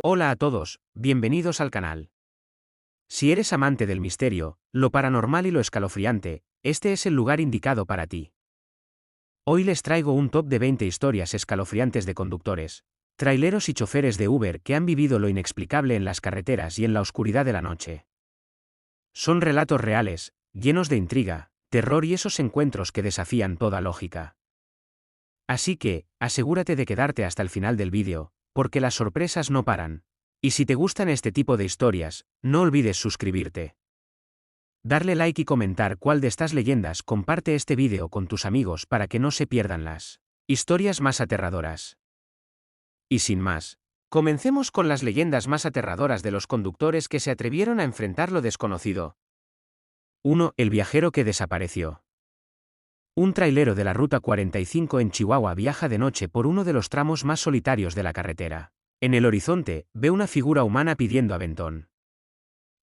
Hola a todos, bienvenidos al canal. Si eres amante del misterio, lo paranormal y lo escalofriante, este es el lugar indicado para ti. Hoy les traigo un top de 20 historias escalofriantes de conductores, traileros y choferes de Uber que han vivido lo inexplicable en las carreteras y en la oscuridad de la noche. Son relatos reales, llenos de intriga, terror y esos encuentros que desafían toda lógica. Así que, asegúrate de quedarte hasta el final del vídeo, porque las sorpresas no paran. Y si te gustan este tipo de historias, no olvides suscribirte. Darle like y comentar cuál de estas leyendas comparte este vídeo con tus amigos para que no se pierdan las historias más aterradoras. Y sin más, comencemos con las leyendas más aterradoras de los conductores que se atrevieron a enfrentar lo desconocido. 1. El viajero que desapareció. Un trailero de la Ruta 45 en Chihuahua viaja de noche por uno de los tramos más solitarios de la carretera. En el horizonte, ve una figura humana pidiendo aventón.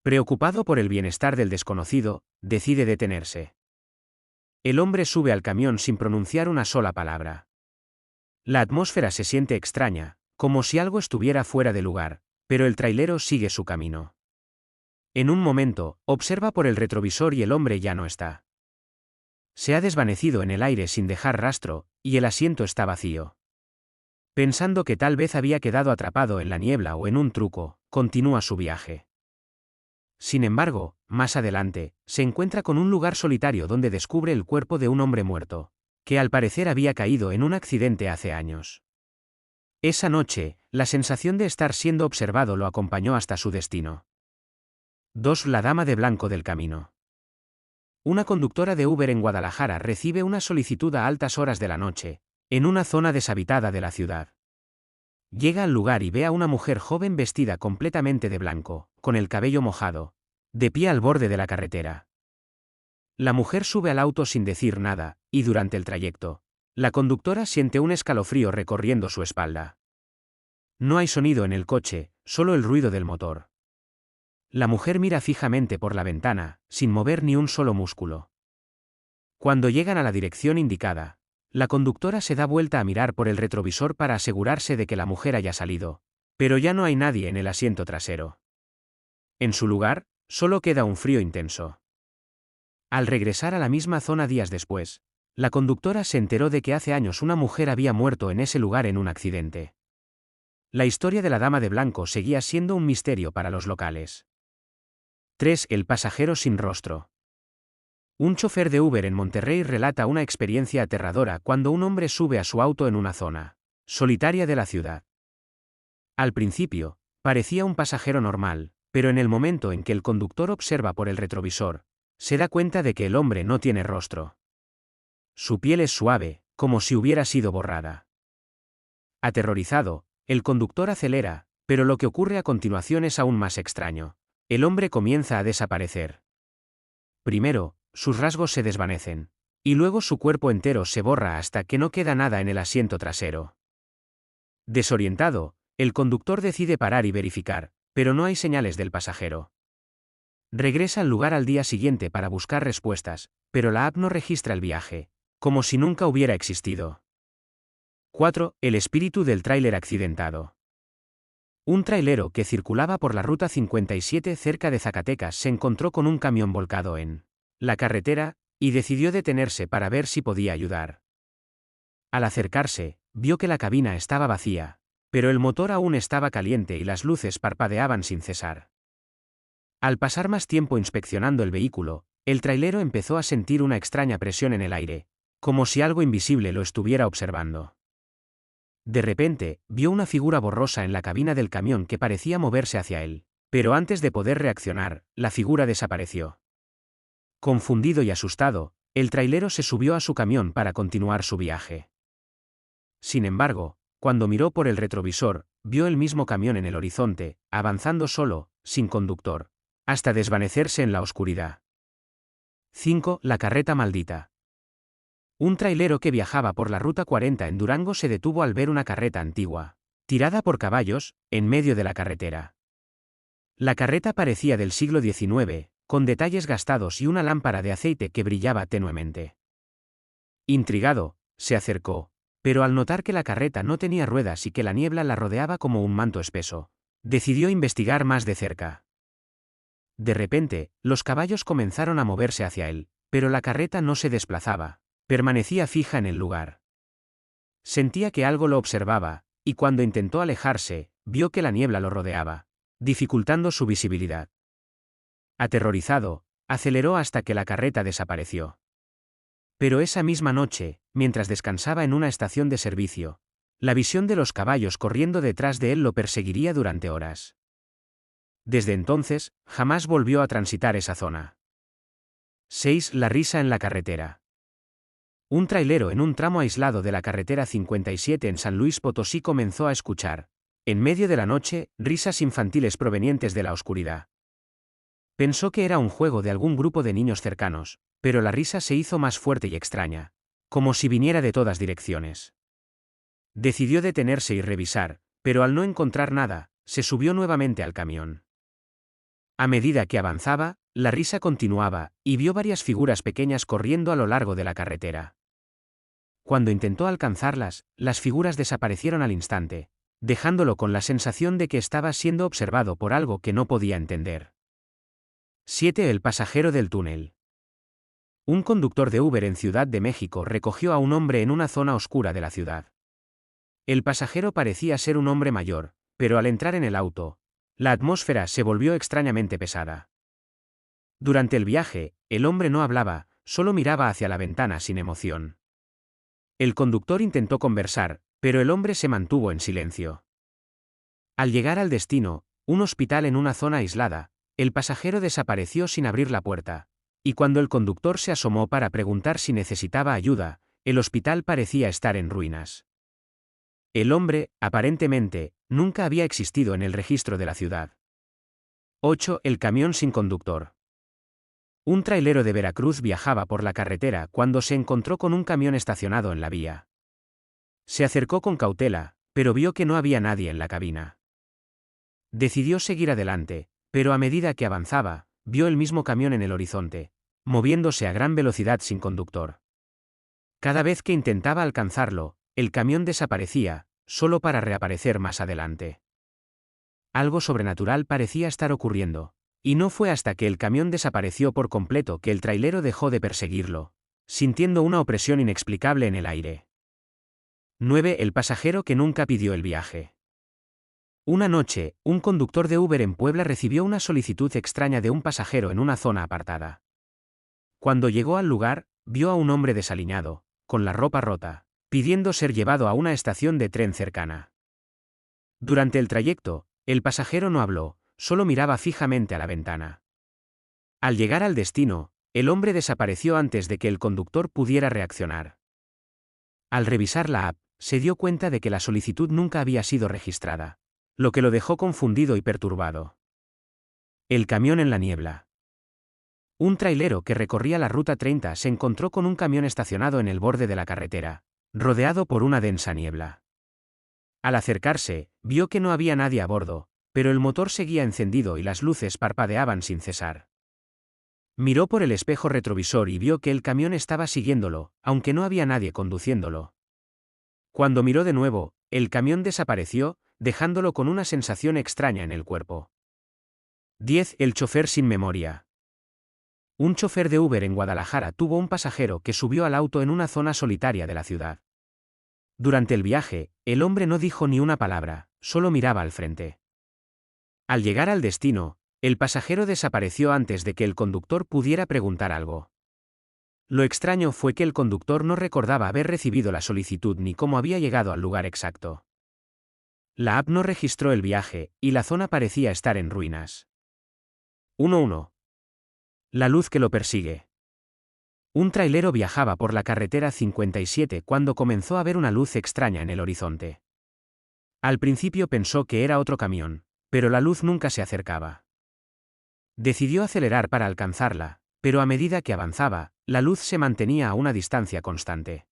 Preocupado por el bienestar del desconocido, decide detenerse. El hombre sube al camión sin pronunciar una sola palabra. La atmósfera se siente extraña, como si algo estuviera fuera de lugar, pero el trailero sigue su camino. En un momento, observa por el retrovisor y el hombre ya no está. Se ha desvanecido en el aire sin dejar rastro, y el asiento está vacío. Pensando que tal vez había quedado atrapado en la niebla o en un truco, continúa su viaje. Sin embargo, más adelante, se encuentra con un lugar solitario donde descubre el cuerpo de un hombre muerto, que al parecer había caído en un accidente hace años. Esa noche, la sensación de estar siendo observado lo acompañó hasta su destino. 2. La dama de blanco del camino. Una conductora de Uber en Guadalajara recibe una solicitud a altas horas de la noche, en una zona deshabitada de la ciudad. Llega al lugar y ve a una mujer joven vestida completamente de blanco, con el cabello mojado, de pie al borde de la carretera. La mujer sube al auto sin decir nada, y durante el trayecto, la conductora siente un escalofrío recorriendo su espalda. No hay sonido en el coche, solo el ruido del motor. La mujer mira fijamente por la ventana, sin mover ni un solo músculo. Cuando llegan a la dirección indicada, la conductora se da vuelta a mirar por el retrovisor para asegurarse de que la mujer haya salido, pero ya no hay nadie en el asiento trasero. En su lugar, solo queda un frío intenso. Al regresar a la misma zona días después, la conductora se enteró de que hace años una mujer había muerto en ese lugar en un accidente. La historia de la dama de blanco seguía siendo un misterio para los locales. 3. El pasajero sin rostro. Un chofer de Uber en Monterrey relata una experiencia aterradora cuando un hombre sube a su auto en una zona solitaria de la ciudad. Al principio, parecía un pasajero normal, pero en el momento en que el conductor observa por el retrovisor, se da cuenta de que el hombre no tiene rostro. Su piel es suave, como si hubiera sido borrada. Aterrorizado, el conductor acelera, pero lo que ocurre a continuación es aún más extraño. El hombre comienza a desaparecer. Primero, sus rasgos se desvanecen, y luego su cuerpo entero se borra hasta que no queda nada en el asiento trasero. Desorientado, el conductor decide parar y verificar, pero no hay señales del pasajero. Regresa al lugar al día siguiente para buscar respuestas, pero la app no registra el viaje, como si nunca hubiera existido. 4. El espíritu del tráiler accidentado. Un trailero que circulaba por la Ruta 57 cerca de Zacatecas se encontró con un camión volcado en la carretera, y decidió detenerse para ver si podía ayudar. Al acercarse, vio que la cabina estaba vacía, pero el motor aún estaba caliente y las luces parpadeaban sin cesar. Al pasar más tiempo inspeccionando el vehículo, el trailero empezó a sentir una extraña presión en el aire, como si algo invisible lo estuviera observando. De repente, vio una figura borrosa en la cabina del camión que parecía moverse hacia él, pero antes de poder reaccionar, la figura desapareció. Confundido y asustado, el trailero se subió a su camión para continuar su viaje. Sin embargo, cuando miró por el retrovisor, vio el mismo camión en el horizonte, avanzando solo, sin conductor, hasta desvanecerse en la oscuridad. 5. La carreta maldita. Un trailero que viajaba por la Ruta 40 en Durango se detuvo al ver una carreta antigua, tirada por caballos, en medio de la carretera. La carreta parecía del siglo XIX, con detalles gastados y una lámpara de aceite que brillaba tenuemente. Intrigado, se acercó, pero al notar que la carreta no tenía ruedas y que la niebla la rodeaba como un manto espeso, Decidió investigar más de cerca. De repente, los caballos comenzaron a moverse hacia él, pero la carreta no se desplazaba, permanecía fija en el lugar. Sentía que algo lo observaba, y cuando intentó alejarse, vio que la niebla lo rodeaba, dificultando su visibilidad. Aterrorizado, aceleró hasta que la carreta desapareció. Pero esa misma noche, mientras descansaba en una estación de servicio, la visión de los caballos corriendo detrás de él lo perseguiría durante horas. Desde entonces, jamás volvió a transitar esa zona. 6. La risa en la carretera. Un trailero en un tramo aislado de la carretera 57 en San Luis Potosí comenzó a escuchar, en medio de la noche, risas infantiles provenientes de la oscuridad. Pensó que era un juego de algún grupo de niños cercanos, pero la risa se hizo más fuerte y extraña, como si viniera de todas direcciones. Decidió detenerse y revisar, pero al no encontrar nada, se subió nuevamente al camión. A medida que avanzaba, la risa continuaba, y vio varias figuras pequeñas corriendo a lo largo de la carretera. Cuando intentó alcanzarlas, las figuras desaparecieron al instante, dejándolo con la sensación de que estaba siendo observado por algo que no podía entender. 7. El pasajero del túnel. Un conductor de Uber en Ciudad de México recogió a un hombre en una zona oscura de la ciudad. El pasajero parecía ser un hombre mayor, pero al entrar en el auto, la atmósfera se volvió extrañamente pesada. Durante el viaje, el hombre no hablaba, solo miraba hacia la ventana sin emoción. El conductor intentó conversar, pero el hombre se mantuvo en silencio. Al llegar al destino, un hospital en una zona aislada, el pasajero desapareció sin abrir la puerta, y cuando el conductor se asomó para preguntar si necesitaba ayuda, el hospital parecía estar en ruinas. El hombre, aparentemente, nunca había existido en el registro de la ciudad. 8. El camión sin conductor. Un trailero de Veracruz viajaba por la carretera cuando se encontró con un camión estacionado en la vía. Se acercó con cautela, pero vio que no había nadie en la cabina. Decidió seguir adelante, pero a medida que avanzaba, vio el mismo camión en el horizonte, moviéndose a gran velocidad sin conductor. Cada vez que intentaba alcanzarlo, el camión desaparecía, solo para reaparecer más adelante. Algo sobrenatural parecía estar ocurriendo, y no fue hasta que el camión desapareció por completo que el trailero dejó de perseguirlo, sintiendo una opresión inexplicable en el aire. 9. El pasajero que nunca pidió el viaje. Una noche, un conductor de Uber en Puebla recibió una solicitud extraña de un pasajero en una zona apartada. Cuando llegó al lugar, vio a un hombre desaliñado, con la ropa rota, pidiendo ser llevado a una estación de tren cercana. Durante el trayecto, el pasajero no habló, solo miraba fijamente a la ventana. Al llegar al destino, el hombre desapareció antes de que el conductor pudiera reaccionar. Al revisar la app, se dio cuenta de que la solicitud nunca había sido registrada, lo que lo dejó confundido y perturbado. El camión en la niebla. Un trailero que recorría la ruta 30 se encontró con un camión estacionado en el borde de la carretera, rodeado por una densa niebla. Al acercarse, vio que no había nadie a bordo, pero el motor seguía encendido y las luces parpadeaban sin cesar. Miró por el espejo retrovisor y vio que el camión estaba siguiéndolo, aunque no había nadie conduciéndolo. Cuando miró de nuevo, el camión desapareció, dejándolo con una sensación extraña en el cuerpo. 10. El chofer sin memoria. Un chofer de Uber en Guadalajara tuvo un pasajero que subió al auto en una zona solitaria de la ciudad. Durante el viaje, el hombre no dijo ni una palabra, solo miraba al frente. Al llegar al destino, el pasajero desapareció antes de que el conductor pudiera preguntar algo. Lo extraño fue que el conductor no recordaba haber recibido la solicitud ni cómo había llegado al lugar exacto. La app no registró el viaje, y la zona parecía estar en ruinas. 1.1. La luz que lo persigue. Un trailero viajaba por la carretera 57 cuando comenzó a ver una luz extraña en el horizonte. Al principio pensó que era otro camión, pero la luz nunca se acercaba. Decidió acelerar para alcanzarla, pero a medida que avanzaba, la luz se mantenía a una distancia constante.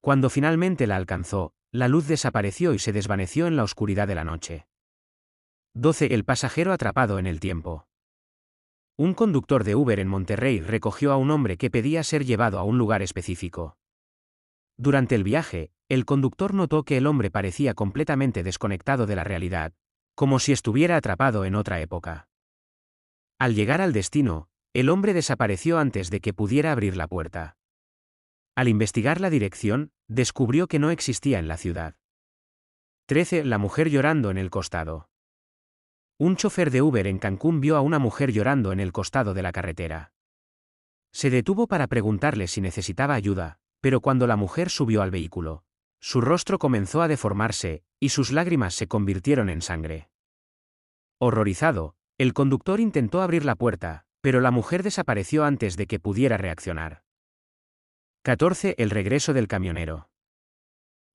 Cuando finalmente la alcanzó, la luz desapareció y se desvaneció en la oscuridad de la noche. 12. El pasajero atrapado en el tiempo. Un conductor de Uber en Monterrey recogió a un hombre que pedía ser llevado a un lugar específico. Durante el viaje, el conductor notó que el hombre parecía completamente desconectado de la realidad, como si estuviera atrapado en otra época. Al llegar al destino, el hombre desapareció antes de que pudiera abrir la puerta. Al investigar la dirección, descubrió que no existía en la ciudad. 13. La mujer llorando en el costado. Un chofer de Uber en Cancún vio a una mujer llorando en el costado de la carretera. Se detuvo para preguntarle si necesitaba ayuda, pero cuando la mujer subió al vehículo, su rostro comenzó a deformarse, y sus lágrimas se convirtieron en sangre. Horrorizado, el conductor intentó abrir la puerta, pero la mujer desapareció antes de que pudiera reaccionar. 14. El regreso del camionero.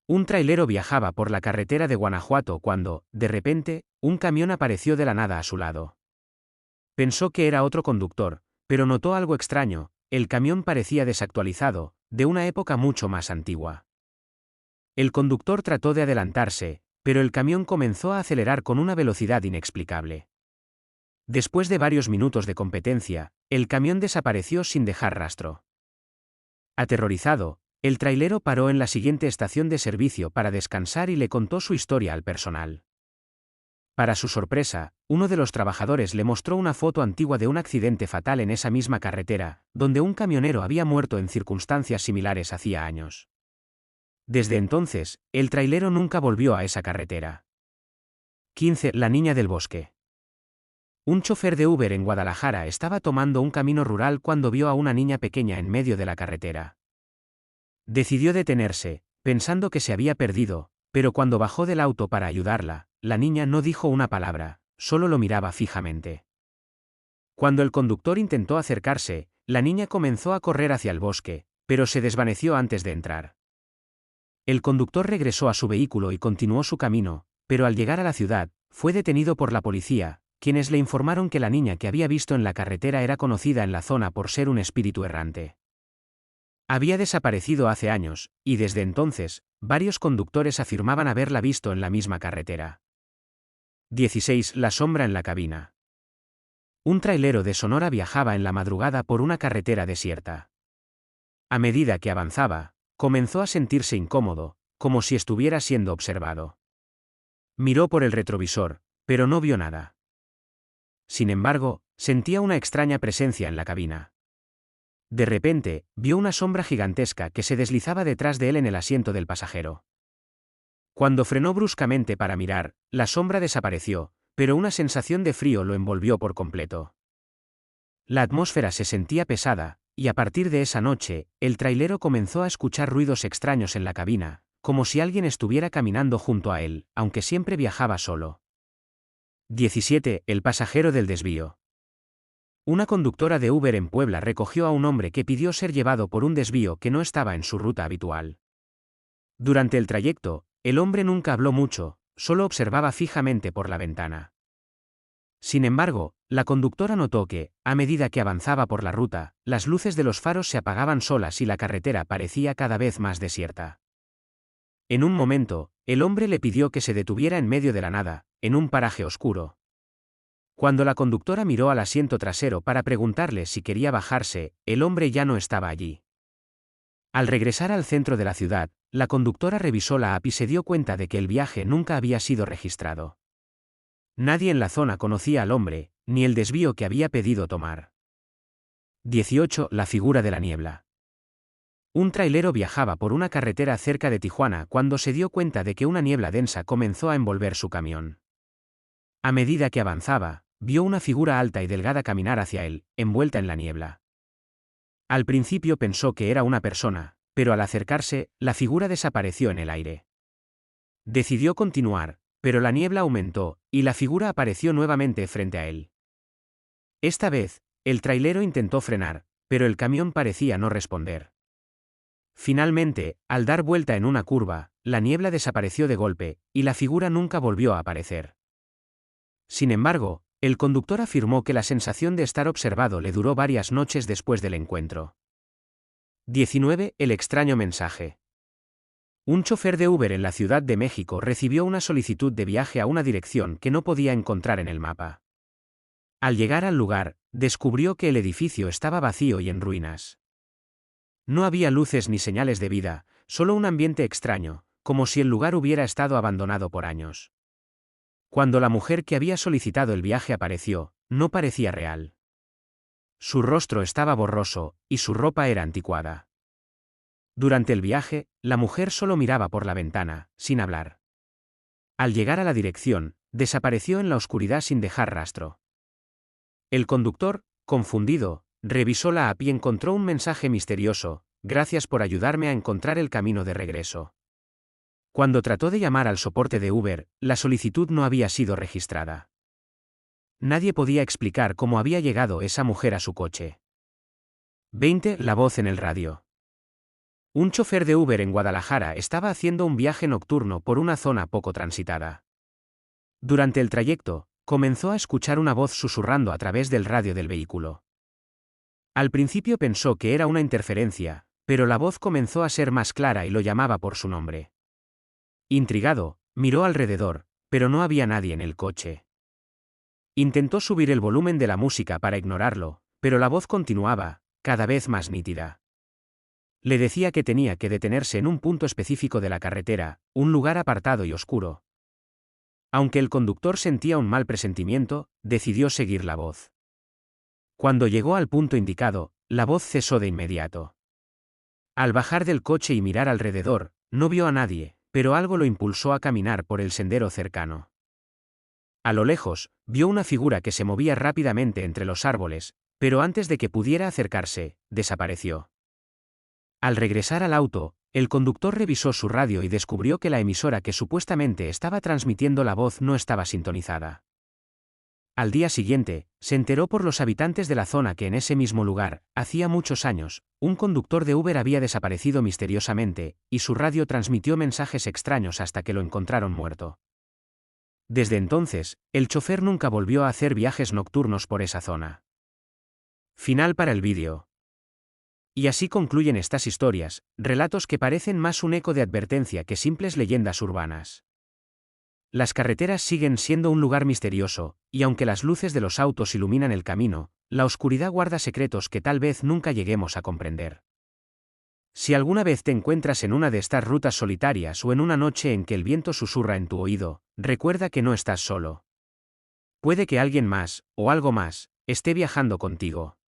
Un trailero viajaba por la carretera de Guanajuato cuando, de repente, un camión apareció de la nada a su lado. Pensó que era otro conductor, pero notó algo extraño: el camión parecía desactualizado, de una época mucho más antigua. El conductor trató de adelantarse, pero el camión comenzó a acelerar con una velocidad inexplicable. Después de varios minutos de competencia, el camión desapareció sin dejar rastro. Aterrorizado, el trailero paró en la siguiente estación de servicio para descansar y le contó su historia al personal. Para su sorpresa, uno de los trabajadores le mostró una foto antigua de un accidente fatal en esa misma carretera, donde un camionero había muerto en circunstancias similares hacía años. Desde entonces, el trailero nunca volvió a esa carretera. 15. La niña del bosque. Un chofer de Uber en Guadalajara estaba tomando un camino rural cuando vio a una niña pequeña en medio de la carretera. Decidió detenerse, pensando que se había perdido, pero cuando bajó del auto para ayudarla, la niña no dijo una palabra, solo lo miraba fijamente. Cuando el conductor intentó acercarse, la niña comenzó a correr hacia el bosque, pero se desvaneció antes de entrar. El conductor regresó a su vehículo y continuó su camino, pero al llegar a la ciudad, fue detenido por la policía, quienes le informaron que la niña que había visto en la carretera era conocida en la zona por ser un espíritu errante. Había desaparecido hace años, y desde entonces, varios conductores afirmaban haberla visto en la misma carretera. 16. La sombra en la cabina. Un trailero de Sonora viajaba en la madrugada por una carretera desierta. A medida que avanzaba, comenzó a sentirse incómodo, como si estuviera siendo observado. Miró por el retrovisor, pero no vio nada. Sin embargo, sentía una extraña presencia en la cabina. De repente, vio una sombra gigantesca que se deslizaba detrás de él en el asiento del pasajero. Cuando frenó bruscamente para mirar, la sombra desapareció, pero una sensación de frío lo envolvió por completo. La atmósfera se sentía pesada, y a partir de esa noche, el trailero comenzó a escuchar ruidos extraños en la cabina, como si alguien estuviera caminando junto a él, aunque siempre viajaba solo. 17. El pasajero del desvío. Una conductora de Uber en Puebla recogió a un hombre que pidió ser llevado por un desvío que no estaba en su ruta habitual. Durante el trayecto, el hombre nunca habló mucho, solo observaba fijamente por la ventana. Sin embargo, la conductora notó que, a medida que avanzaba por la ruta, las luces de los faros se apagaban solas y la carretera parecía cada vez más desierta. En un momento, el hombre le pidió que se detuviera en medio de la nada, en un paraje oscuro. Cuando la conductora miró al asiento trasero para preguntarle si quería bajarse, el hombre ya no estaba allí. Al regresar al centro de la ciudad, la conductora revisó la app y se dio cuenta de que el viaje nunca había sido registrado. Nadie en la zona conocía al hombre, ni el desvío que había pedido tomar. 18. La figura de la niebla. Un trailero viajaba por una carretera cerca de Tijuana cuando se dio cuenta de que una niebla densa comenzó a envolver su camión. A medida que avanzaba, vio una figura alta y delgada caminar hacia él, envuelta en la niebla. Al principio pensó que era una persona, pero al acercarse, la figura desapareció en el aire. Decidió continuar, pero la niebla aumentó, y la figura apareció nuevamente frente a él. Esta vez, el trailero intentó frenar, pero el camión parecía no responder. Finalmente, al dar vuelta en una curva, la niebla desapareció de golpe, y la figura nunca volvió a aparecer. Sin embargo, el conductor afirmó que la sensación de estar observado le duró varias noches después del encuentro. 19. El extraño mensaje. Un chofer de Uber en la Ciudad de México recibió una solicitud de viaje a una dirección que no podía encontrar en el mapa. Al llegar al lugar, descubrió que el edificio estaba vacío y en ruinas. No había luces ni señales de vida, solo un ambiente extraño, como si el lugar hubiera estado abandonado por años. Cuando la mujer que había solicitado el viaje apareció, no parecía real. Su rostro estaba borroso, y su ropa era anticuada. Durante el viaje, la mujer solo miraba por la ventana, sin hablar. Al llegar a la dirección, desapareció en la oscuridad sin dejar rastro. El conductor, confundido, revisó la app y encontró un mensaje misterioso: gracias por ayudarme a encontrar el camino de regreso. Cuando trató de llamar al soporte de Uber, la solicitud no había sido registrada. Nadie podía explicar cómo había llegado esa mujer a su coche. 20. La voz en el radio. Un chofer de Uber en Guadalajara estaba haciendo un viaje nocturno por una zona poco transitada. Durante el trayecto, comenzó a escuchar una voz susurrando a través del radio del vehículo. Al principio pensó que era una interferencia, pero la voz comenzó a ser más clara y lo llamaba por su nombre. Intrigado, miró alrededor, pero no había nadie en el coche. Intentó subir el volumen de la música para ignorarlo, pero la voz continuaba, cada vez más nítida. Le decía que tenía que detenerse en un punto específico de la carretera, un lugar apartado y oscuro. Aunque el conductor sentía un mal presentimiento, decidió seguir la voz. Cuando llegó al punto indicado, la voz cesó de inmediato. Al bajar del coche y mirar alrededor, no vio a nadie, pero algo lo impulsó a caminar por el sendero cercano. A lo lejos, vio una figura que se movía rápidamente entre los árboles, pero antes de que pudiera acercarse, desapareció. Al regresar al auto, el conductor revisó su radio y descubrió que la emisora que supuestamente estaba transmitiendo la voz no estaba sintonizada. Al día siguiente, se enteró por los habitantes de la zona que en ese mismo lugar, hacía muchos años, un conductor de Uber había desaparecido misteriosamente, y su radio transmitió mensajes extraños hasta que lo encontraron muerto. Desde entonces, el chofer nunca volvió a hacer viajes nocturnos por esa zona. Final para el vídeo. Y así concluyen estas historias, relatos que parecen más un eco de advertencia que simples leyendas urbanas. Las carreteras siguen siendo un lugar misterioso, y aunque las luces de los autos iluminan el camino, la oscuridad guarda secretos que tal vez nunca lleguemos a comprender. Si alguna vez te encuentras en una de estas rutas solitarias o en una noche en que el viento susurra en tu oído, recuerda que no estás solo. Puede que alguien más, o algo más, esté viajando contigo.